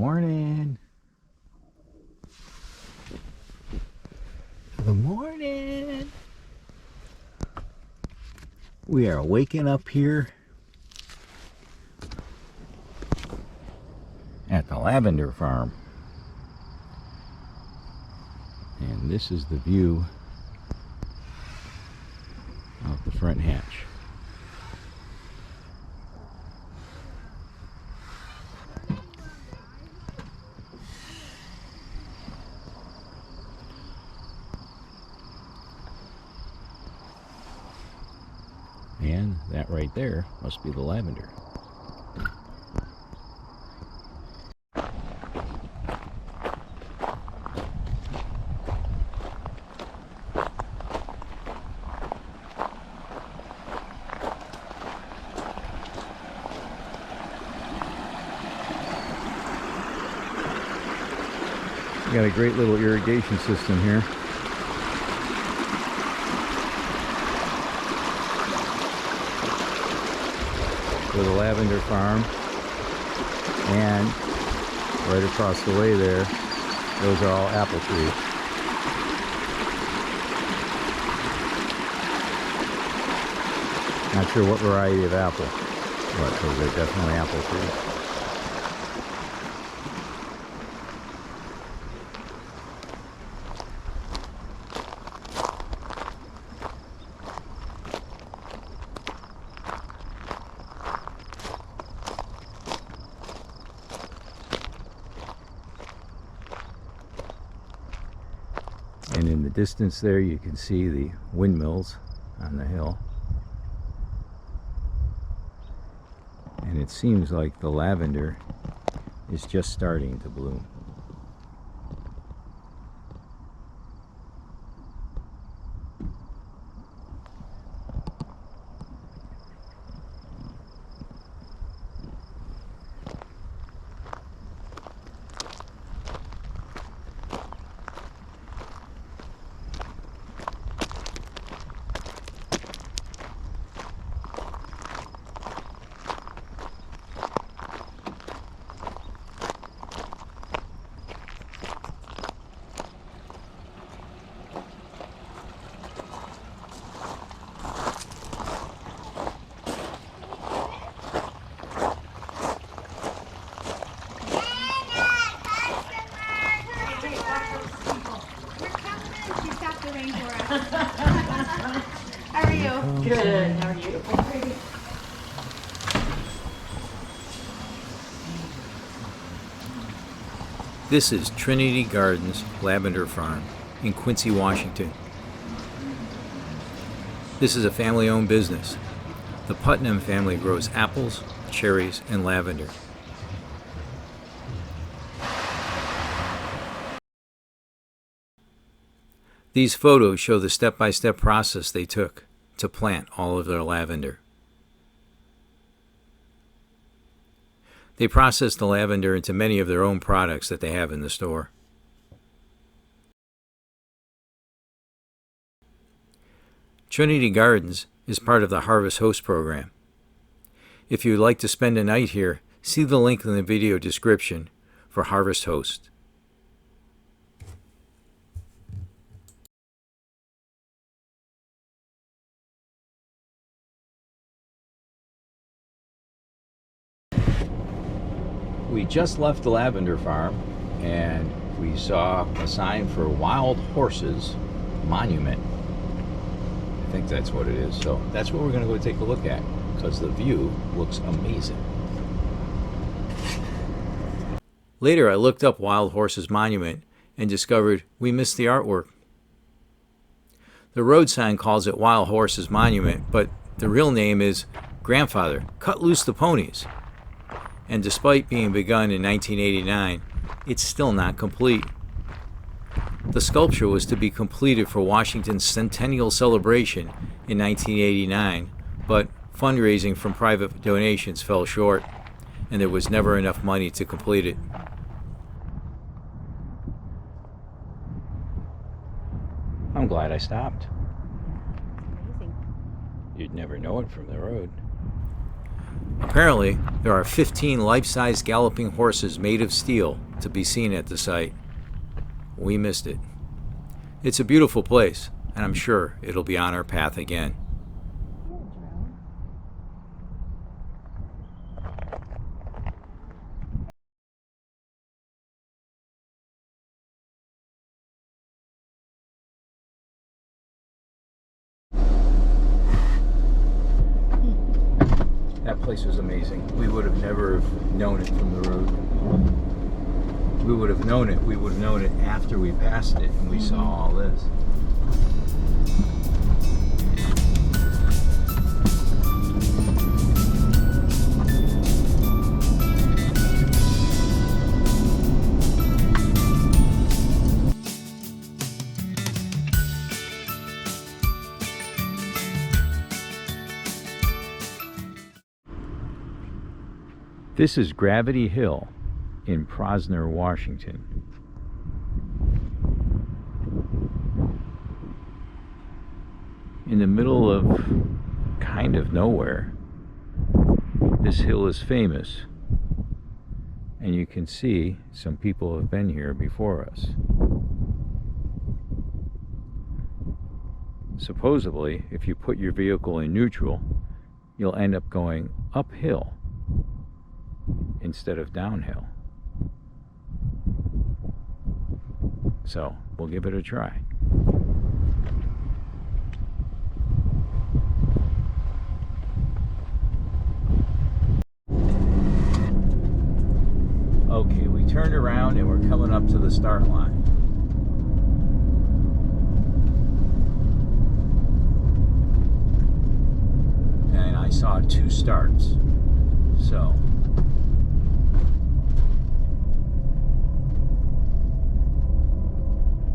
morning. Good morning. We are waking up here at the lavender farm. And this is the view of the front hatch. And that right there must be the lavender. We got a great little irrigation system here. For the lavender farm, and right across the way there, those are all apple trees. Not sure what variety of apple, but those are definitely apple trees. And in the distance there you can see the windmills on the hill. And it seems like the lavender is just starting to bloom. How are you? Good. How are you? This is Trinity Gardens Lavender Farm in Quincy, Washington. This is a family-owned business. The Putnam family grows apples, cherries, and lavender. These photos show the step-by-step process they took to plant all of their lavender. They process the lavender into many of their own products that they have in the store. Trinity Gardens is part of the Harvest Host program. If you would like to spend a night here, see the link in the video description for Harvest Host. We just left the lavender farm and we saw a sign for Wild Horses Monument. I think that's what it is. So that's what we're going to go take a look at because the view looks amazing. Later I looked up Wild Horses Monument and discovered we missed the artwork. The road sign calls it Wild Horses Monument, but the real name is Grandfather, Cut Loose the Ponies. And despite being begun in 1989, it's still not complete. The sculpture was to be completed for Washington's centennial celebration in 1989, but fundraising from private donations fell short, and there was never enough money to complete it. I'm glad I stopped. Amazing. You'd never know it from the road. Apparently, there are 15 life-size galloping horses made of steel to be seen at the site. We missed it. It's a beautiful place, and I'm sure it'll be on our path again. That place was amazing. We would have never known it from the road. We would have known it. We would have known it after we passed it and we saw all this. This is Gravityhill in Posner, Washington. In the middle of kind of nowhere. This hill is famous, and you can see some people have been here before us. Supposedly, if you put your vehicle in neutral, you'll end up going uphill instead of downhill. So we'll give it a try. Okay, we turned around and we're coming up to the start line. And I saw 2 starts. So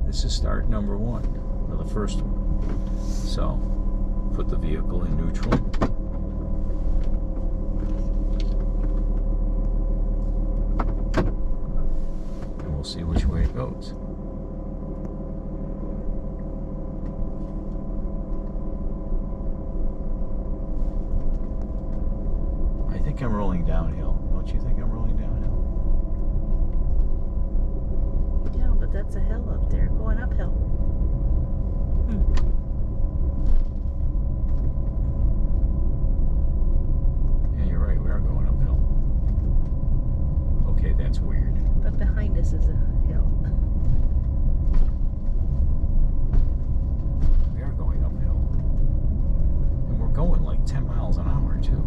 this is start number 1, or the first one. So, put the vehicle in neutral. And we'll see which way it goes. I think I'm rolling downhill. Don't you think I'm rolling downhill? But that's a hill up there, going uphill. Yeah, you're right, we are going uphill. Okay, that's weird. But behind us is a hill. We are going uphill. And we're going like 10 miles an hour, too.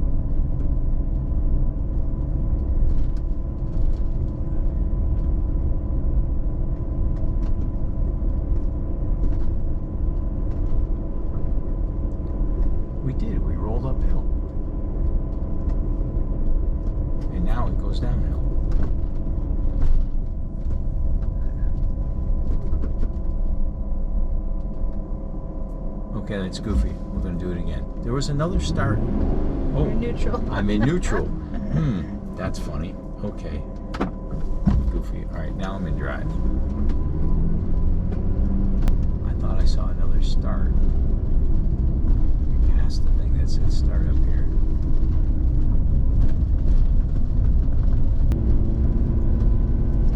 We did. We rolled uphill. And now it goes downhill. Okay, that's goofy. We're going to do it again. There was another start. Oh, You're neutral. I'm in neutral. That's funny. Okay. Goofy. All right, now I'm in drive. I thought I saw another start. Past the thing that said start up here.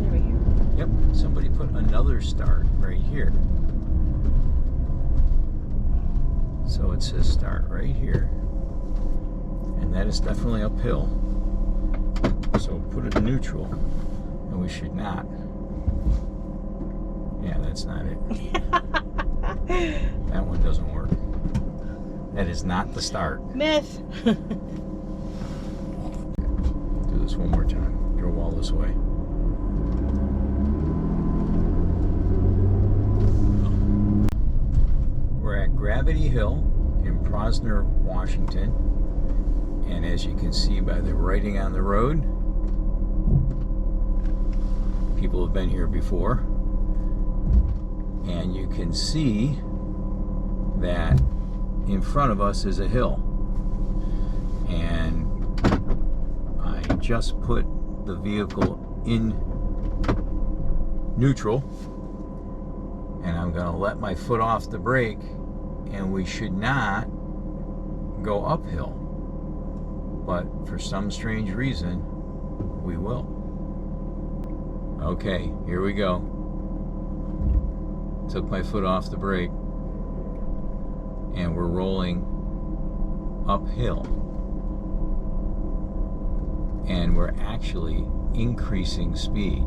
Over here. Yep, somebody put another start right here. So it says start right here. And that is definitely uphill. So put it in neutral. And we should not. Yeah, that's not it. That one doesn't work. That is not the start. Myth. Do this one more time. Drove all this way. We're at Gravityhill in Posner, Washington. And as you can see by the writing on the road, people have been here before. And you can see that in front of us is a hill. And I just put the vehicle in neutral. And I'm going to let my foot off the brake. And we should not go uphill. but for some strange reason, we will. Okay, here we go. Took my foot off the brake, and we're rolling uphill. And we're actually increasing speed.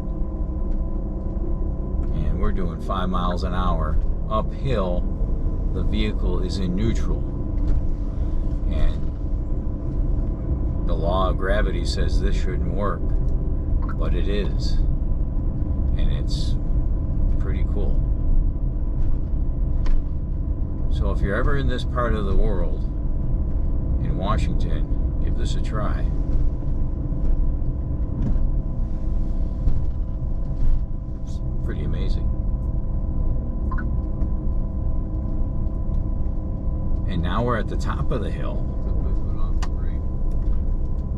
And we're doing 5 miles an hour uphill. The vehicle is in neutral. And the law of gravity says this shouldn't work, but it is. And it's pretty cool. So if you're ever in this part of the world, in Washington, give this a try. It's pretty amazing. And now we're at the top of the hill.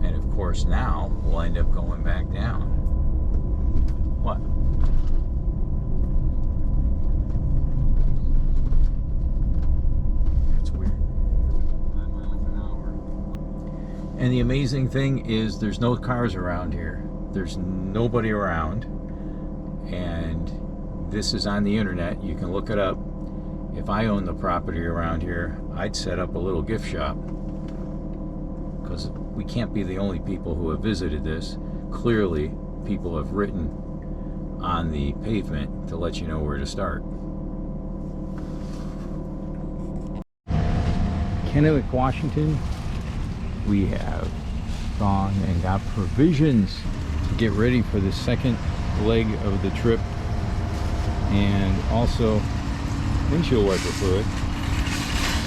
And of course now we'll end up going back down. What? That's weird. 5 miles an hour. And the amazing thing is there's no cars around here. There's nobody around. And this is on the internet. You can look it up. If I owned the property around here, I'd set up a little gift shop. Because we can't be the only people who have visited this. Clearly, people have written on the pavement to let you know where to start. Kennewick, Washington, we have gone and got provisions to get ready for the second leg of the trip, and also windshield wiper fluid,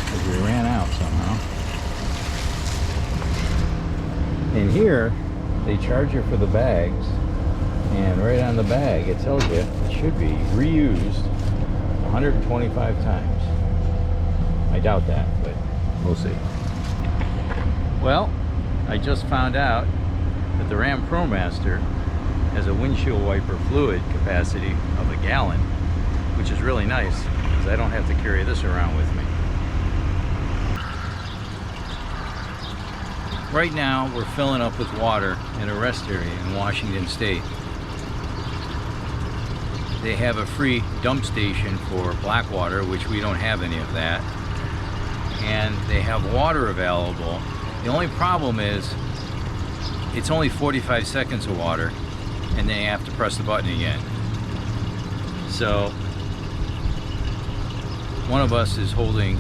because we ran out somehow. And here they charge you for the bags, and right on the bag it tells you it should be reused 125 times. I doubt that, but we'll see. Well, I just found out that the Ram ProMaster has a windshield wiper fluid capacity of 1 gallon, which is really nice because I don't have to carry this around with me. Right now we're filling up with water in a rest area in Washington State. They have a free dump station for black water, which we don't have any of that. And they have water available. The only problem is it's only 45 seconds of water, and then you have to press the button again. So one of us is holding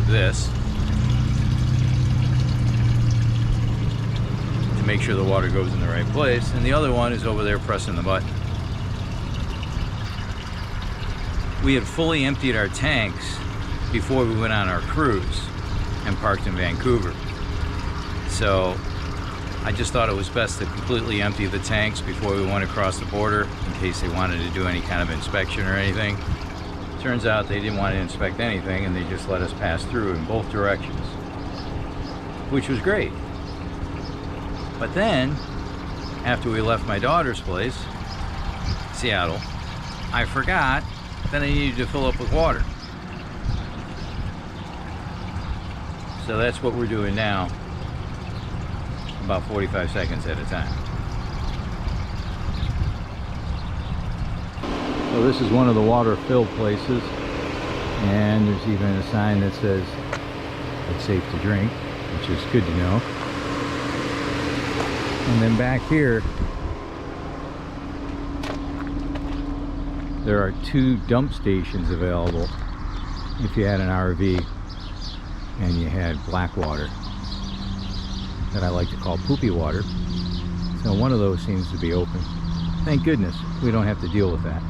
this to make sure the water goes in the right place, and the other one is over there pressing the button. We had fully emptied our tanks before we went on our cruise and parked in Vancouver. So I just thought it was best to completely empty the tanks before we went across the border in case they wanted to do any kind of inspection or anything. Turns out they didn't want to inspect anything, and they just let us pass through in both directions, which was great. But then, after we left my daughter's place, Seattle, I forgot that I needed to fill up with water. So that's what we're doing now, about 45 seconds at a time. So this is one of the water filled places, and there's even a sign that says it's safe to drink, which is good to know. And then back here there are 2 dump stations available if you had an RV and you had black water that I like to call poopy water. So one of those seems to be open. Thank goodness we don't have to deal with that.